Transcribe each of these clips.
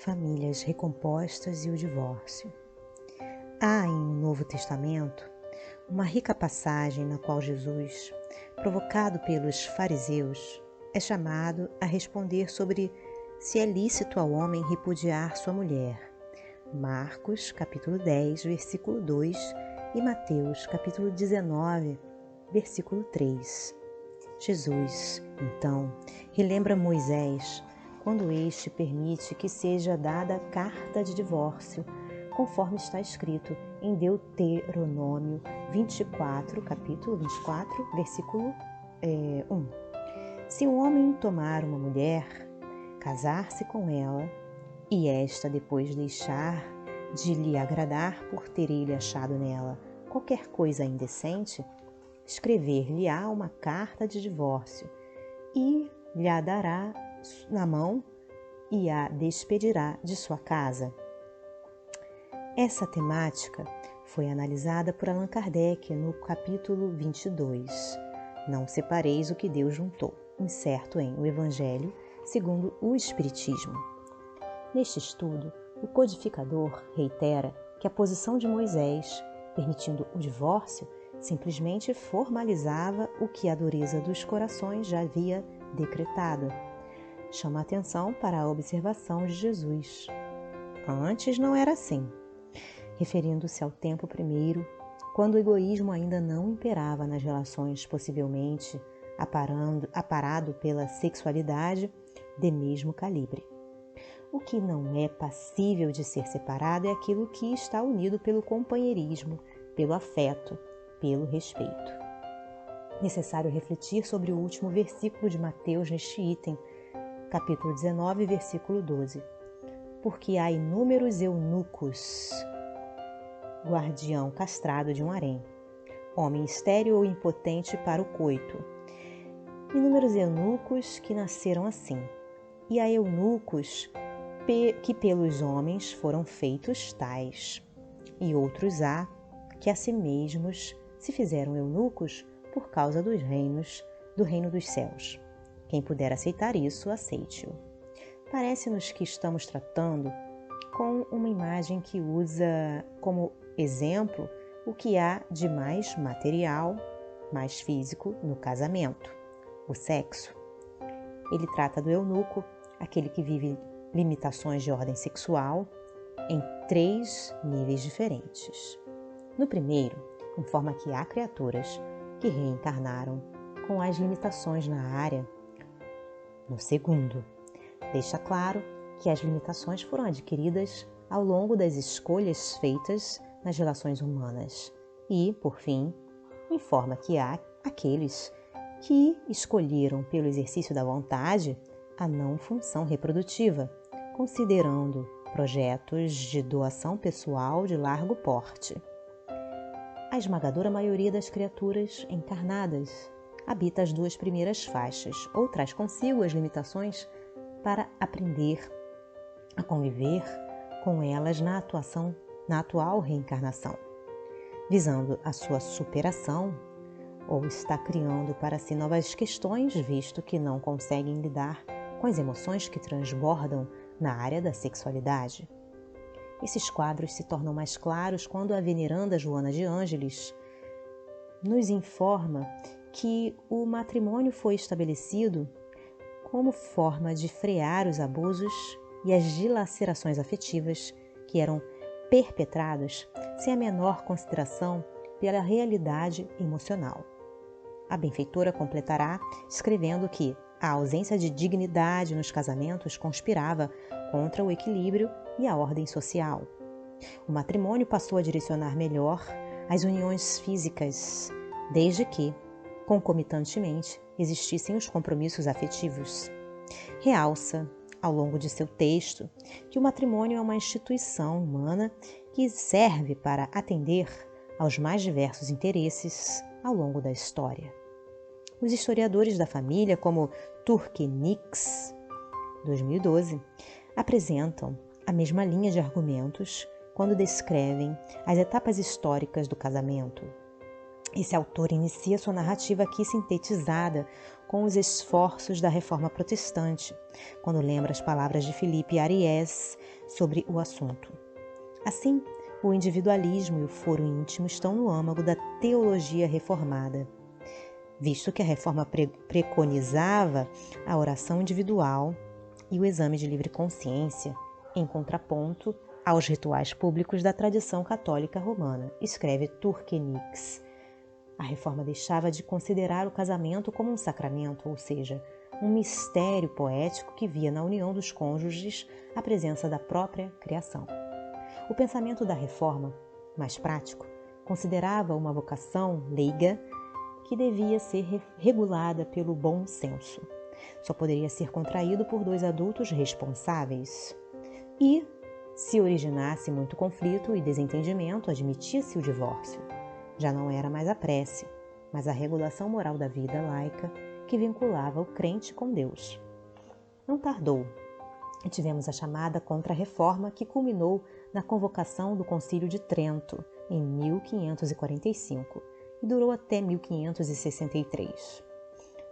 famílias recompostas e o divórcio. Há em o Novo Testamento uma rica passagem na qual Jesus, provocado pelos fariseus, é chamado a responder sobre se é lícito ao homem repudiar sua mulher. Marcos, capítulo 10, versículo 2 e Mateus, capítulo 19, versículo 3. Jesus, então, relembra Moisés quando este permite que seja dada carta de divórcio, conforme está escrito em Deuteronômio 24, capítulo 24, versículo 1. Se um homem tomar uma mulher, casar-se com ela, e esta depois deixar de lhe agradar por ter ele achado nela qualquer coisa indecente, escrever-lhe-á uma carta de divórcio e lhe a dará na mão e a despedirá de sua casa. Essa temática foi analisada por Allan Kardec no capítulo 22. Não separeis o que Deus juntou, incerto em O Evangelho segundo o Espiritismo. Neste estudo, o codificador reitera que a posição de Moisés, permitindo o divórcio, simplesmente formalizava o que a dureza dos corações já havia decretado. Chama a atenção para a observação de Jesus. Antes não era assim. Referindo-se ao tempo primeiro, quando o egoísmo ainda não imperava nas relações, possivelmente aparado pela sexualidade de mesmo calibre. O que não é passível de ser separado é aquilo que está unido pelo companheirismo, pelo afeto, pelo respeito. Necessário refletir sobre o último versículo de Mateus neste item, capítulo 19, versículo 12. Porque há inúmeros eunucos, guardião castrado de um harém, homem estéril ou impotente para o coito. Inúmeros eunucos que nasceram assim, e há eunucos que pelos homens foram feitos tais, e outros há que a si mesmos se fizeram eunucos por causa do reino dos céus. Quem puder aceitar isso, aceite-o. Parece-nos que estamos tratando com uma imagem que usa como exemplo o que há de mais material, mais físico no casamento, o sexo. Ele trata do eunuco, aquele que vive limitações de ordem sexual, em 3 níveis diferentes. No primeiro, informa que há criaturas que reencarnaram com as limitações na área. No segundo, deixa claro que as limitações foram adquiridas ao longo das escolhas feitas nas relações humanas. E, por fim, informa que há aqueles que escolheram pelo exercício da vontade a não função reprodutiva, considerando projetos de doação pessoal de largo porte. A esmagadora maioria das criaturas encarnadas habita as 2 primeiras faixas ou traz consigo as limitações para aprender a conviver com elas na atual reencarnação, visando a sua superação, ou está criando para si novas questões, visto que não conseguem lidar com as emoções que transbordam na área da sexualidade. Esses quadros se tornam mais claros quando a veneranda Joana de Ângeles nos informa que o matrimônio foi estabelecido como forma de frear os abusos e as dilacerações afetivas que eram perpetrados sem a menor consideração pela realidade emocional. A benfeitora completará escrevendo que a ausência de dignidade nos casamentos conspirava contra o equilíbrio e a ordem social. O matrimônio passou a direcionar melhor as uniões físicas, desde que, concomitantemente, existissem os compromissos afetivos. Realça, ao longo de seu texto, que o matrimônio é uma instituição humana que serve para atender aos mais diversos interesses ao longo da história. Os historiadores da família, como Turquenix, 2012, apresentam a mesma linha de argumentos quando descrevem as etapas históricas do casamento. Esse autor inicia sua narrativa aqui sintetizada com os esforços da Reforma Protestante, quando lembra as palavras de Filipe Ariès sobre o assunto. Assim, o individualismo e o foro íntimo estão no âmago da teologia reformada, visto que a Reforma preconizava a oração individual e o exame de livre consciência, em contraponto aos rituais públicos da tradição católica romana, escreve Turquenix. A Reforma deixava de considerar o casamento como um sacramento, ou seja, um mistério poético que via na união dos cônjuges a presença da própria criação. O pensamento da Reforma, mais prático, considerava uma vocação leiga que devia ser regulada pelo bom senso. Só poderia ser contraído por dois adultos responsáveis. E, se originasse muito conflito e desentendimento, admitia-se o divórcio. Já não era mais a prece, mas a regulação moral da vida laica que vinculava o crente com Deus. Não tardou e tivemos a chamada Contra-Reforma, que culminou na convocação do Concílio de Trento, em 1545, e durou até 1563.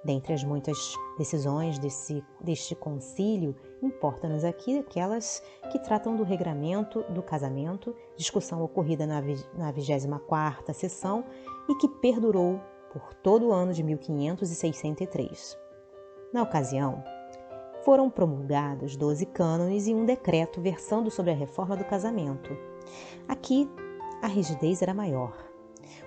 Dentre as muitas decisões deste concílio, importa-nos aqui aquelas que tratam do regramento do casamento, discussão ocorrida na 24ª sessão e que perdurou por todo o ano de 1563. Na ocasião, foram promulgados 12 cânones e um decreto versando sobre a reforma do casamento. Aqui, a rigidez era maior.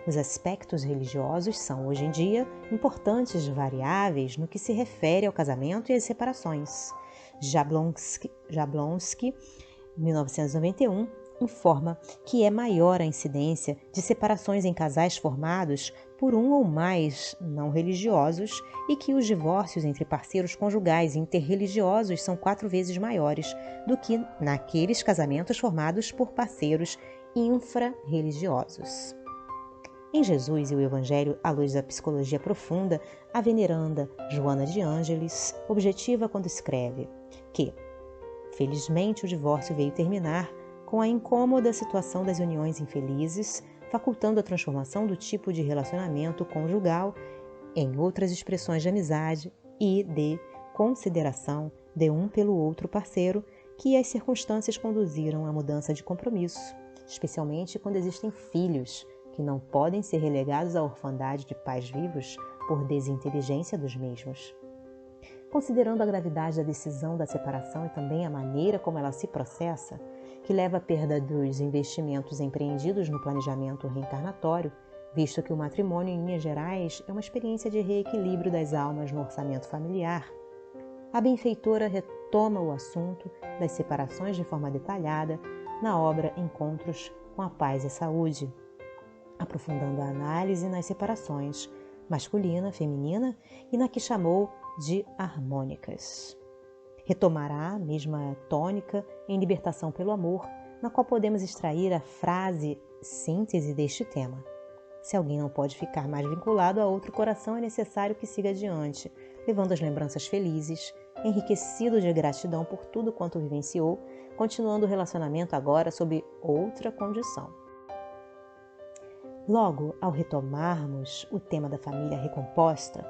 Os aspectos religiosos são, hoje em dia, importantes variáveis no que se refere ao casamento e às separações. Jablonski, 1991, informa que é maior a incidência de separações em casais formados por um ou mais não religiosos e que os divórcios entre parceiros conjugais interreligiosos são 4 vezes maiores do que naqueles casamentos formados por parceiros infra-religiosos. Em Jesus e o Evangelho, à luz da psicologia profunda, a veneranda Joana de Ângeles objetiva quando escreve que, felizmente, o divórcio veio terminar com a incômoda situação das uniões infelizes, facultando a transformação do tipo de relacionamento conjugal em outras expressões de amizade e de consideração de um pelo outro parceiro, que as circunstâncias conduziram à mudança de compromisso, especialmente quando existem filhos, que não podem ser relegados à orfandade de pais vivos por desinteligência dos mesmos. Considerando a gravidade da decisão da separação e também a maneira como ela se processa, que leva à perda dos investimentos empreendidos no planejamento reencarnatório, visto que o matrimônio, em linhas gerais, é uma experiência de reequilíbrio das almas no orçamento familiar, a benfeitora retoma o assunto das separações de forma detalhada na obra Encontros com a Paz e a Saúde, aprofundando a análise nas separações masculina, feminina e na que chamou de harmônicas. Retomará a mesma tônica em Libertação pelo Amor, na qual podemos extrair a frase síntese deste tema. Se alguém não pode ficar mais vinculado a outro coração, é necessário que siga adiante, levando as lembranças felizes, enriquecido de gratidão por tudo quanto vivenciou, continuando o relacionamento agora sob outra condição. Logo, ao retomarmos o tema da família recomposta,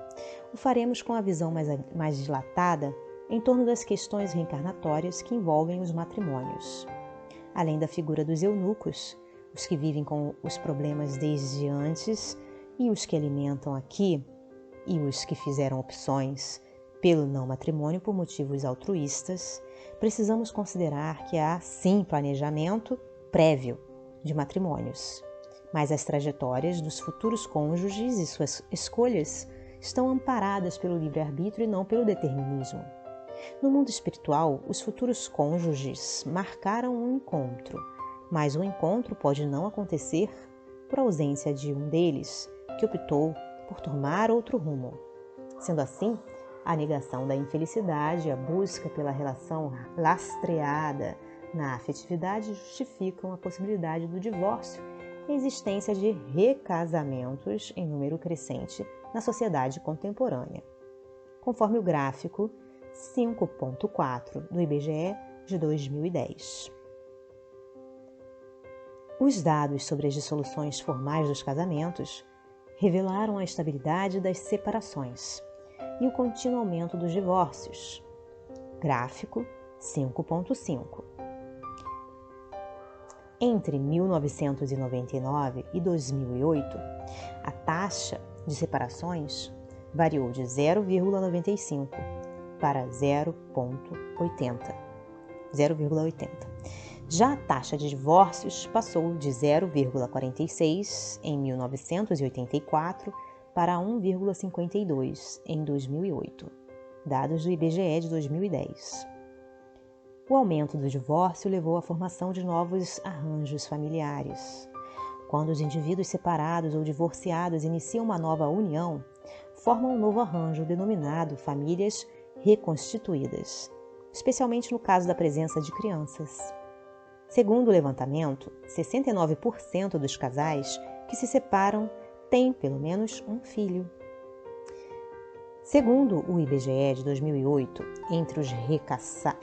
o faremos com a visão mais dilatada em torno das questões reencarnatórias que envolvem os matrimônios. Além da figura dos eunucos, os que vivem com os problemas desde antes e os que alimentam aqui, e os que fizeram opções pelo não matrimônio por motivos altruístas, precisamos considerar que há, sim, planejamento prévio de matrimônios. Mas as trajetórias dos futuros cônjuges e suas escolhas estão amparadas pelo livre-arbítrio e não pelo determinismo. No mundo espiritual, os futuros cônjuges marcaram um encontro, mas o encontro pode não acontecer por ausência de um deles, que optou por tomar outro rumo. Sendo assim, a negação da infelicidade e a busca pela relação lastreada na afetividade justificam a possibilidade do divórcio e a existência de recasamentos em número crescente na sociedade contemporânea. Conforme o gráfico 5.4 do IBGE de 2010. Os dados sobre as dissoluções formais dos casamentos revelaram a estabilidade das separações. e o contínuo aumento dos divórcios. Gráfico 5.5. Entre 1999 e 2008, a taxa de separações variou de 0,95 para 0,80. Já a taxa de divórcios passou de 0,46 em 1984 para 1,52 em 2008, dados do IBGE de 2010. O aumento do divórcio levou à formação de novos arranjos familiares. Quando os indivíduos separados ou divorciados iniciam uma nova união, formam um novo arranjo denominado famílias reconstituídas, especialmente no caso da presença de crianças. Segundo o levantamento, 69% dos casais que se separam têm pelo menos um filho. Segundo o IBGE de 2008, entre os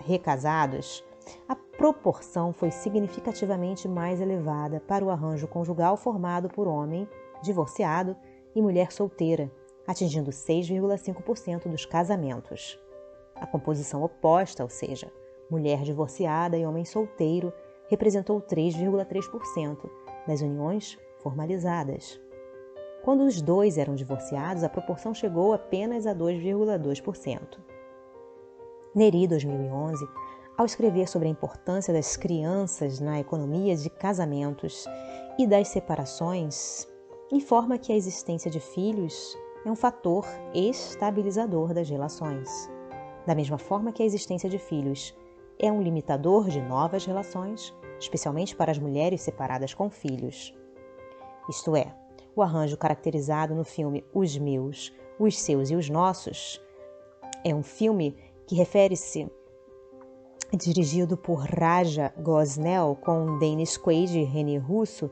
recasados, a proporção foi significativamente mais elevada para o arranjo conjugal formado por homem divorciado e mulher solteira, atingindo 6,5% dos casamentos. A composição oposta, ou seja, mulher divorciada e homem solteiro, representou 3,3% das uniões formalizadas. Quando os dois eram divorciados, a proporção chegou apenas a 2,2%. Neri, 2011, ao escrever sobre a importância das crianças na economia de casamentos e das separações, informa que a existência de filhos é um fator estabilizador das relações. Da mesma forma que a existência de filhos é um limitador de novas relações, especialmente para as mulheres separadas com filhos. Isto é, o arranjo caracterizado no filme Os Meus, Os Seus e Os Nossos é um filme que dirigido por Raja Gosnell, com Dennis Quaid e René Russo.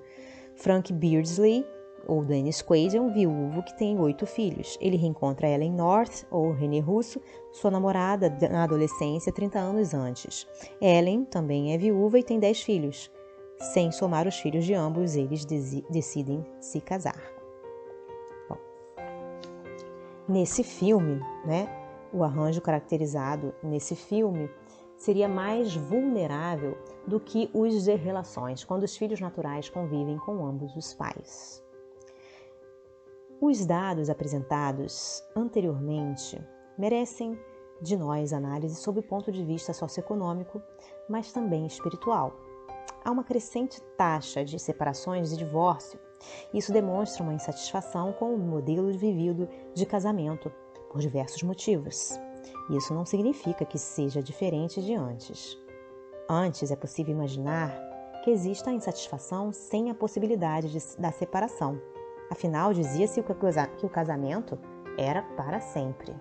Frank Beardsley, ou Dennis Quaid, é um viúvo que tem 8 filhos. Ele reencontra Ellen North, ou René Russo, sua namorada na adolescência 30 anos antes. Ellen também é viúva e tem 10 filhos. Sem somar os filhos de ambos, eles decidem se casar. Bom, nesse filme, o arranjo caracterizado nesse filme seria mais vulnerável do que os de relações, quando os filhos naturais convivem com ambos os pais. Os dados apresentados anteriormente merecem de nós análise sob o ponto de vista socioeconômico, mas também espiritual. Há uma crescente taxa de separações e divórcio. Isso demonstra uma insatisfação com o modelo vivido de casamento, por diversos motivos. Isso não significa que seja diferente de antes. Antes, é possível imaginar que exista a insatisfação sem a possibilidade da separação. Afinal, dizia-se que o casamento era para sempre.